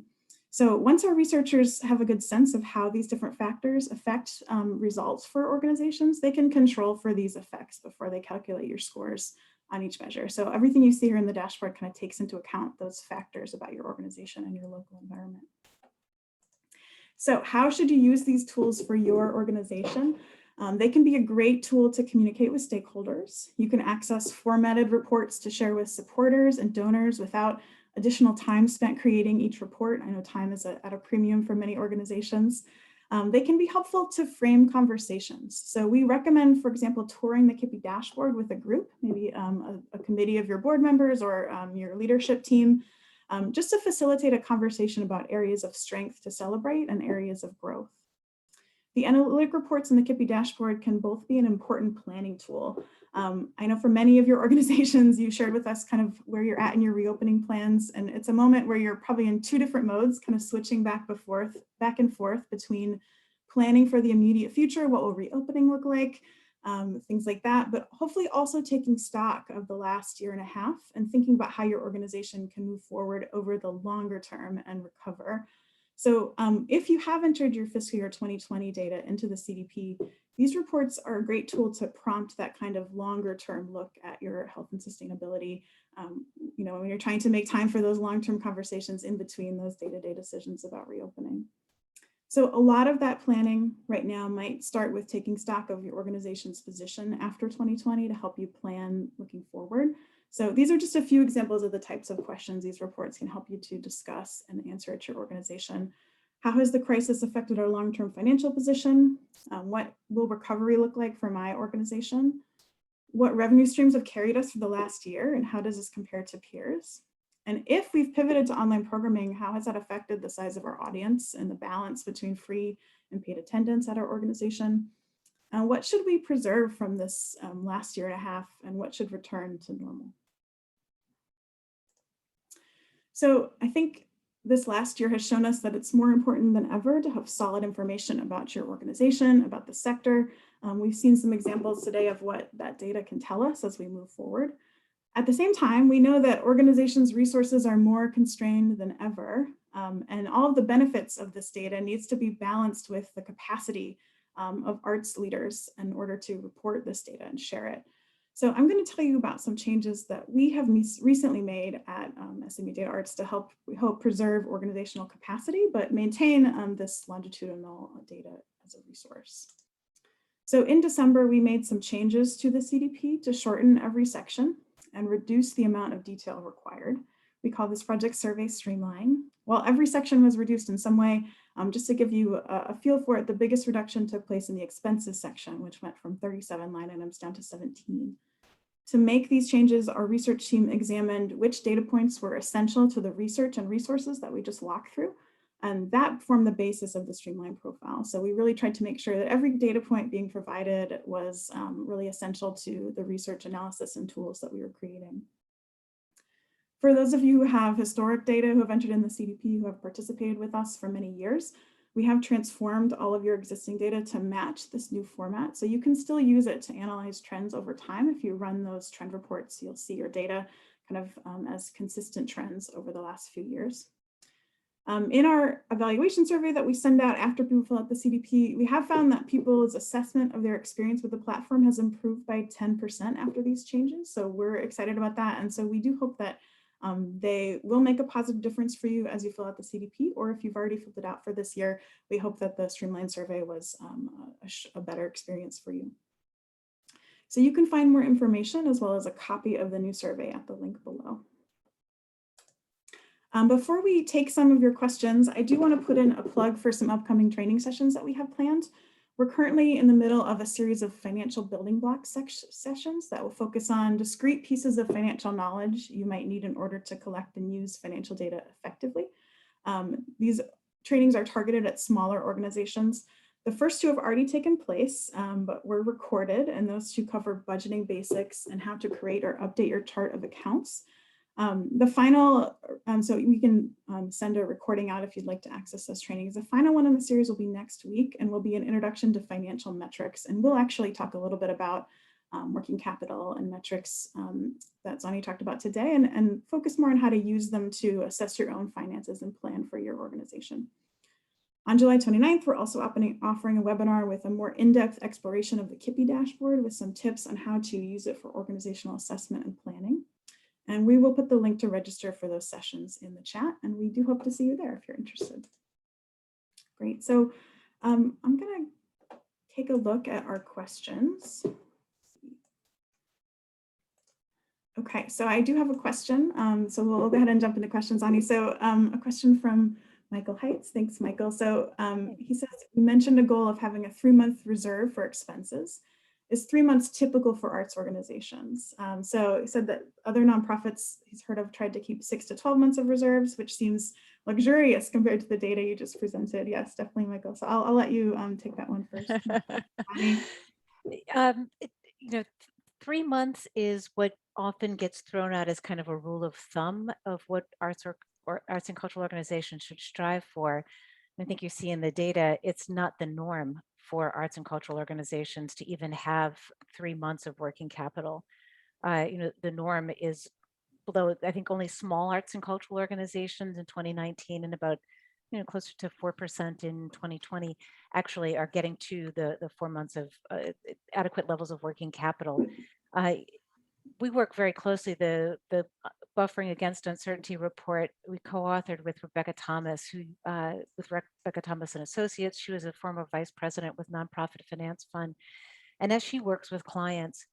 So once our researchers have a good sense of how these different factors affect results for organizations, they can control for these effects before they calculate your scores on each measure. So everything you see here in the dashboard kind of takes into account those factors about your organization and your local environment. So how should you use these tools for your organization? They can be a great tool to communicate with stakeholders. You can access formatted reports to share with supporters and donors without additional time spent creating each report. I know time is at a premium for many organizations. They can be helpful to frame conversations. So we recommend, for example, touring the KIPI dashboard with a group, maybe a committee of your board members or your leadership team, just to facilitate a conversation about areas of strength to celebrate and areas of growth. The analytic reports in the KIPI dashboard can both be an important planning tool. I know for many of your organizations, you shared with us kind of where you're at in your reopening plans, and it's a moment where you're probably in two different modes, kind of switching back and forth between planning for the immediate future, what will reopening look like, things like that, but hopefully also taking stock of the last year and a half and thinking about how your organization can move forward over the longer term and recover. So if you have entered your fiscal year 2020 data into the CDP, these reports are a great tool to prompt that kind of longer term look at your health and sustainability, when you're trying to make time for those long-term conversations in between those day-to-day decisions about reopening. So a lot of that planning right now might start with taking stock of your organization's position after 2020 to help you plan looking forward. So these are just a few examples of the types of questions these reports can help you to discuss and answer at your organization. How has the crisis affected our long-term financial position? What will recovery look like for my organization? What revenue streams have carried us for the last year, and how does this compare to peers? And if we've pivoted to online programming, how has that affected the size of our audience and the balance between free and paid attendance at our organization? What should we preserve from this last year and a half, and what should return to normal? So I think this last year has shown us that it's more important than ever to have solid information about your organization, about the sector. We've seen some examples today of what that data can tell us as we move forward. At the same time, we know that organizations' resources are more constrained than ever, and all of the benefits of this data needs to be balanced with the capacity of arts leaders in order to report this data and share it. So I'm going to tell you about some changes that we have recently made at SMU DataArts to help, we hope, preserve organizational capacity, but maintain this longitudinal data as a resource. So in December, we made some changes to the CDP to shorten every section and reduce the amount of detail required. We call this project survey streamlined. While every section was reduced in some way, just to give you a feel for it, the biggest reduction took place in the expenses section, which went from 37 line items down to 17. To make these changes, our research team examined which data points were essential to the research and resources that we just walked through. And that formed the basis of the streamlined profile. So we really tried to make sure that every data point being provided was really essential to the research analysis and tools that we were creating. For those of you who have historic data who have entered in the CDP, who have participated with us for many years, we have transformed all of your existing data to match this new format. So you can still use it to analyze trends over time. If you run those trend reports, you'll see your data kind of as consistent trends over the last few years. In our evaluation survey that we send out after people fill out the CDP, we have found that people's assessment of their experience with the platform has improved by 10% after these changes. So we're excited about that. And so we do hope that they will make a positive difference for you as you fill out the CDP, or if you've already filled it out for this year, we hope that the streamlined survey was a better experience for you. So you can find more information as well as a copy of the new survey at the link below. Before we take some of your questions, I do want to put in a plug for some upcoming training sessions that we have planned. We're currently in the middle of a series of financial building block sessions that will focus on discrete pieces of financial knowledge you might need in order to collect and use financial data effectively. These trainings are targeted at smaller organizations. The first two have already taken place, but were recorded, and those two cover budgeting basics and how to create or update your chart of accounts. The final, so we can send a recording out if you'd like to access those trainings. The final one in the series will be next week and will be an introduction to financial metrics. And we'll actually talk a little bit about working capital and metrics that Zannie talked about today and focus more on how to use them to assess your own finances and plan for your organization. On July 29th, we're also offering a webinar with a more in-depth exploration of the KIPI dashboard with some tips on how to use it for organizational assessment and planning. And we will put the link to register for those sessions in the chat, and we do hope to see you there if you're interested. Great, so I'm gonna take a look at our questions. Okay, so I do have a question, so we'll go ahead and jump into questions, Ani. So a question from Michael Heitz. Thanks, Michael. So he says, you mentioned a goal of having a 3-month reserve for expenses. Is 3 months typical for arts organizations? So he said that other nonprofits he's heard of tried to keep 6 to 12 months of reserves, which seems luxurious compared to the data you just presented. Yes, definitely, Michael. So I'll let you take that one first. You know, 3 months is what often gets thrown out as kind of a rule of thumb of what arts or arts and cultural organizations should strive for. I think you see in the data, it's not the norm for arts and cultural organizations to even have 3 months of working capital. You know, the norm is below, I think only small arts and cultural organizations in 2019 and about, you know, closer to 4% in 2020 actually are getting to the 4 months of adequate levels of working capital. We work very closely, the Buffering Against Uncertainty report we co-authored with Rebecca Thomas, with Rebecca Thomas and Associates. She was a former vice president with Nonprofit Finance Fund. And as she works with clients,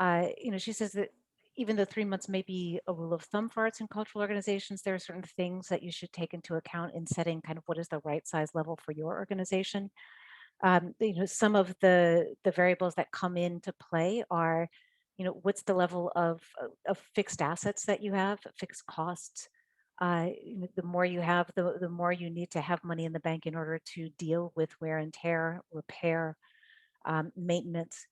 you know, she says that even though 3 months may be a rule of thumb for arts and cultural organizations, there are certain things that you should take into account in setting kind of what is the right size level for your organization. You know, some of the variables that come into play are, you know, what's the level of fixed assets that you have, fixed costs. You know, the more you have, the more you need to have money in the bank in order to deal with wear and tear, repair, maintenance.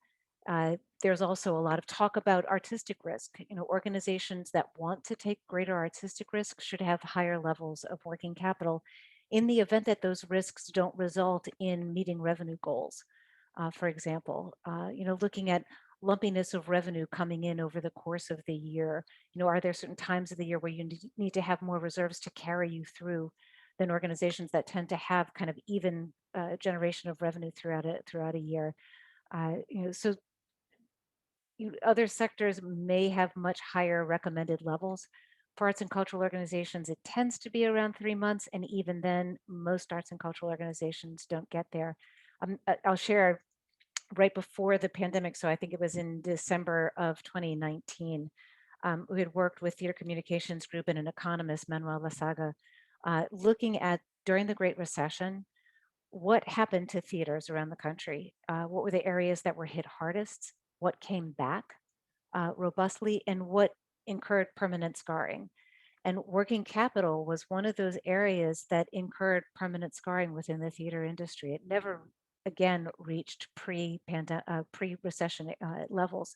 There's also a lot of talk about artistic risk. You know, organizations that want to take greater artistic risk should have higher levels of working capital in the event that those risks don't result in meeting revenue goals. For example, you know, looking at lumpiness of revenue coming in over the course of the year. You know, are there certain times of the year where you need to have more reserves to carry you through than organizations that tend to have kind of even generation of revenue throughout a year. So other sectors may have much higher recommended levels. For arts and cultural organizations, it tends to be around 3 months, and even then, most arts and cultural organizations don't get there. I'll share right before the pandemic, so I think it was in December of 2019. We had worked with Theater Communications Group and an economist, Manuel Lasaga, looking at during the Great Recession, what happened to theaters around the country? What were the areas that were hit hardest? What came back robustly, and what incurred permanent scarring? And working capital was one of those areas that incurred permanent scarring within the theater industry. It never again reached pre-recession levels.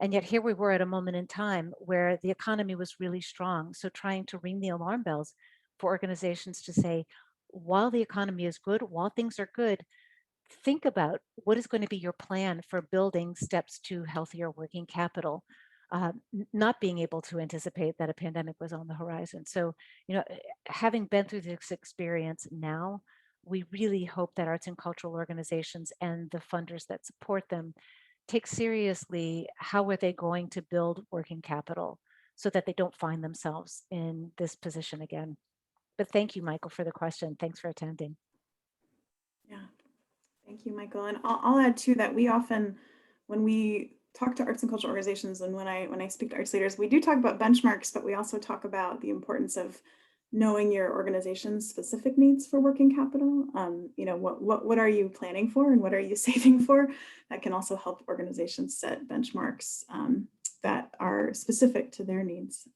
And yet here we were at a moment in time where the economy was really strong. So trying to ring the alarm bells for organizations to say, while the economy is good, while things are good, think about what is going to be your plan for building steps to healthier working capital, not being able to anticipate that a pandemic was on the horizon. So, having been through this experience now, we really hope that arts and cultural organizations and the funders that support them take seriously how are they going to build working capital so that they don't find themselves in this position again. But thank you, Michael, for the question. Thanks for attending. Yeah, thank you, Michael. And I'll add too that we often, when we talk to arts and cultural organizations, and when I speak to arts leaders, we do talk about benchmarks, but we also talk about the importance of knowing your organization's specific needs for working capital. What are you planning for, and what are you saving for? That can also help organizations set benchmarks that are specific to their needs,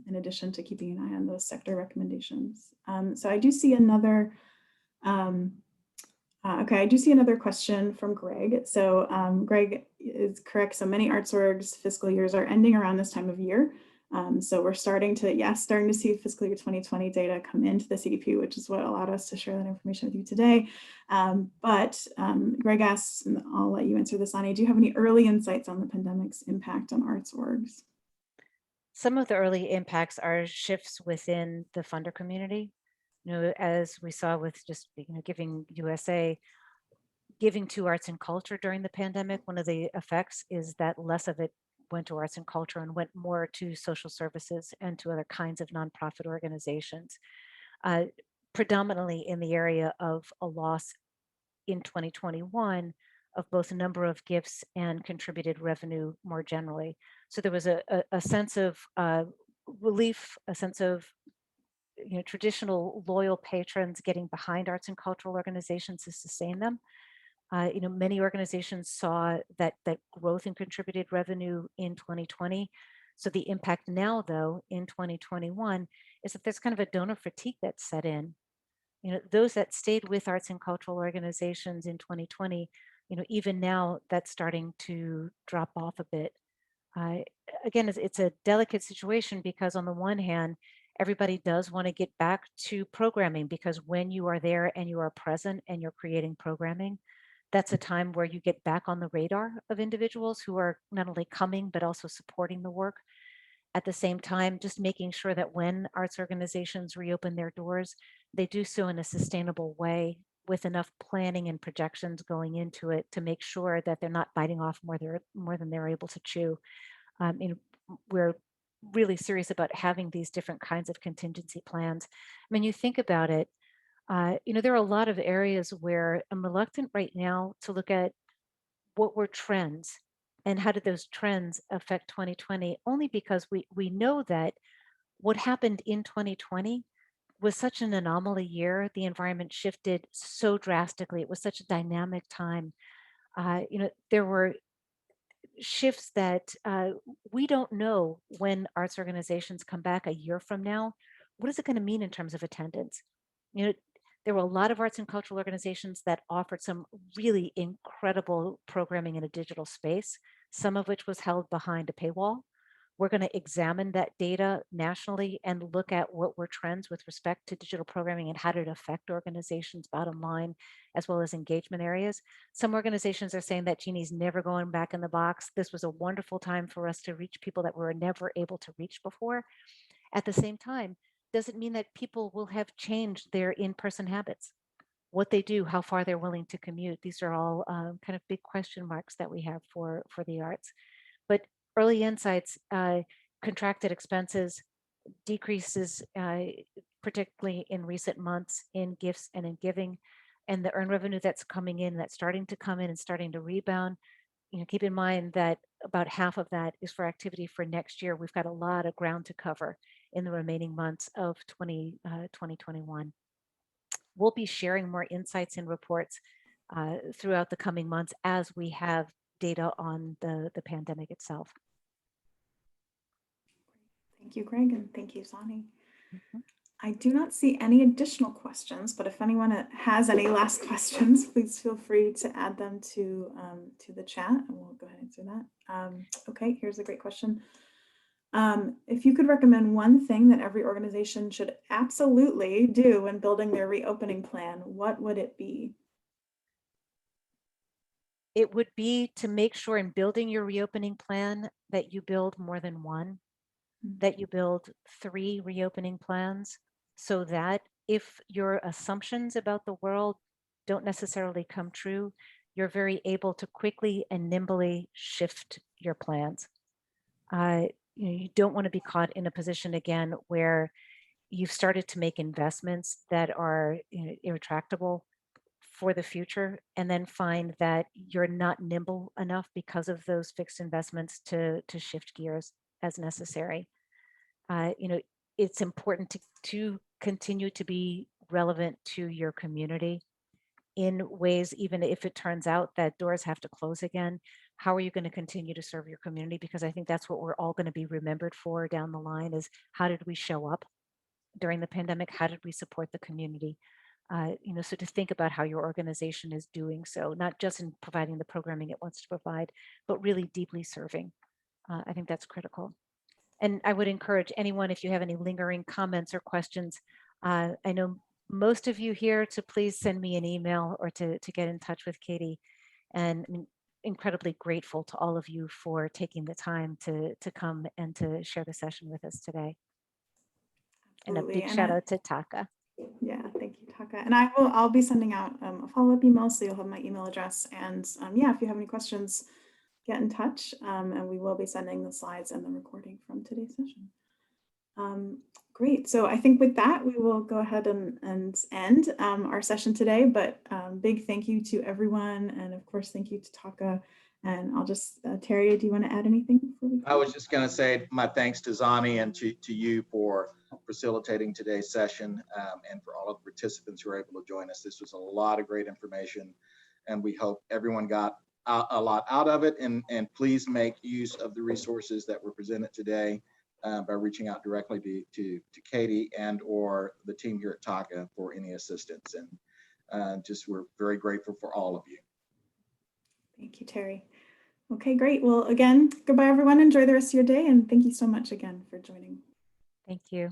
in addition to keeping an eye on those sector recommendations. So I do see another. I do see another question from Greg. So Greg is correct. So many arts orgs fiscal years are ending around this time of year. So we're starting to see fiscal year 2020 data come into the CDP, which is what allowed us to share that information with you today. But Greg asks, and I'll let you answer this, Zannie, do you have any early insights on the pandemic's impact on arts orgs? Some of the early impacts are shifts within the funder community. As we saw with just Giving USA, giving to arts and culture during the pandemic, one of the effects is that less of it went to arts and culture and went more to social services and to other kinds of nonprofit organizations, predominantly in the area of a loss in 2021 of both a number of gifts and contributed revenue more generally. So there was a sense of relief, a sense of traditional loyal patrons getting behind arts and cultural organizations to sustain them. Many organizations saw that growth in contributed revenue in 2020. So the impact now, though, in 2021, is that there's kind of a donor fatigue that's set in. Those that stayed with arts and cultural organizations in 2020, even now that's starting to drop off a bit. Again, it's a delicate situation because on the one hand, everybody does want to get back to programming, because when you are there and you are present and you're creating programming, that's a time where you get back on the radar of individuals who are not only coming, but also supporting the work. At the same time, just making sure that when arts organizations reopen their doors, they do so in a sustainable way with enough planning and projections going into it to make sure that they're not biting off more than they're able to chew. We're really serious about having these different kinds of contingency plans. I mean, you think about it, there are a lot of areas where I'm reluctant right now to look at what were trends and how did those trends affect 2020, only because we know that what happened in 2020 was such an anomaly year. The environment shifted so drastically. It was such a dynamic time. There were shifts that we don't know when arts organizations come back a year from now. What is it going to mean in terms of attendance? There were a lot of arts and cultural organizations that offered some really incredible programming in a digital space, some of which was held behind a paywall. We're going to examine that data nationally and look at what were trends with respect to digital programming and how did it affect organizations' bottom line, as well as engagement areas. Some organizations are saying that Genie's never going back in the box. This was a wonderful time for us to reach people that we were never able to reach before. At the same time, does it mean that people will have changed their in-person habits? What they do, how far they're willing to commute. These are all kind of big question marks that we have for the arts. But early insights, contracted expenses, decreases, particularly in recent months in gifts and in giving, and the earned revenue that's coming in, that's starting to come in and starting to rebound. Keep in mind that about half of that is for activity for next year. We've got a lot of ground to cover in the remaining months of 2021. We'll be sharing more insights and reports throughout the coming months as we have data on the pandemic itself. Thank you, Greg, and thank you, Zannie. Mhm. I do not see any additional questions, but if anyone has any last questions, please feel free to add them to the chat, and we'll go ahead and answer that. Okay, here's a great question. If you could recommend one thing that every organization should absolutely do when building their reopening plan, what would it be? It would be to make sure in building your reopening plan that you build more than one, that you build 3 reopening plans, so that if your assumptions about the world don't necessarily come true, you're very able to quickly and nimbly shift your plans. You don't want to be caught in a position again where you've started to make investments that are irretractable for the future, and then find that you're not nimble enough because of those fixed investments to shift gears as necessary. It's important to continue to be relevant to your community in ways, even if it turns out that doors have to close again. How are you going to continue to serve your community? Because I think that's what we're all going to be remembered for down the line, is how did we show up during the pandemic? How did we support the community? So to think about how your organization is doing so, not just in providing the programming it wants to provide, but really deeply serving. I think that's critical. And I would encourage anyone, if you have any lingering comments or questions, I know most of you here, to please send me an email or to get in touch with Katie. And I'm incredibly grateful to all of you for taking the time to come and to share the session with us today. And a Absolutely. big shout out to TACA. Yeah, thank you, Taka. And I'll be sending out a follow-up email, so you'll have my email address. And yeah, if you have any questions, get in touch. And we will be sending the slides and the recording from today's session. Great. So I think with that, we will go ahead and end our session today. But big thank you to everyone. And of course, thank you to Taka. And I'll just, Terry, do you want to add anything before we I was just going to say my thanks to Zannie and to you for facilitating today's session, and for all of the participants who were able to join us. This was a lot of great information, and we hope everyone got a lot out of it. And please make use of the resources that were presented today by reaching out directly to Katie and or the team here at TACA for any assistance. And just we're very grateful for all of you. Thank you, Terry. Okay, great. Well, again, goodbye, everyone. Enjoy the rest of your day. And thank you so much again for joining. Thank you.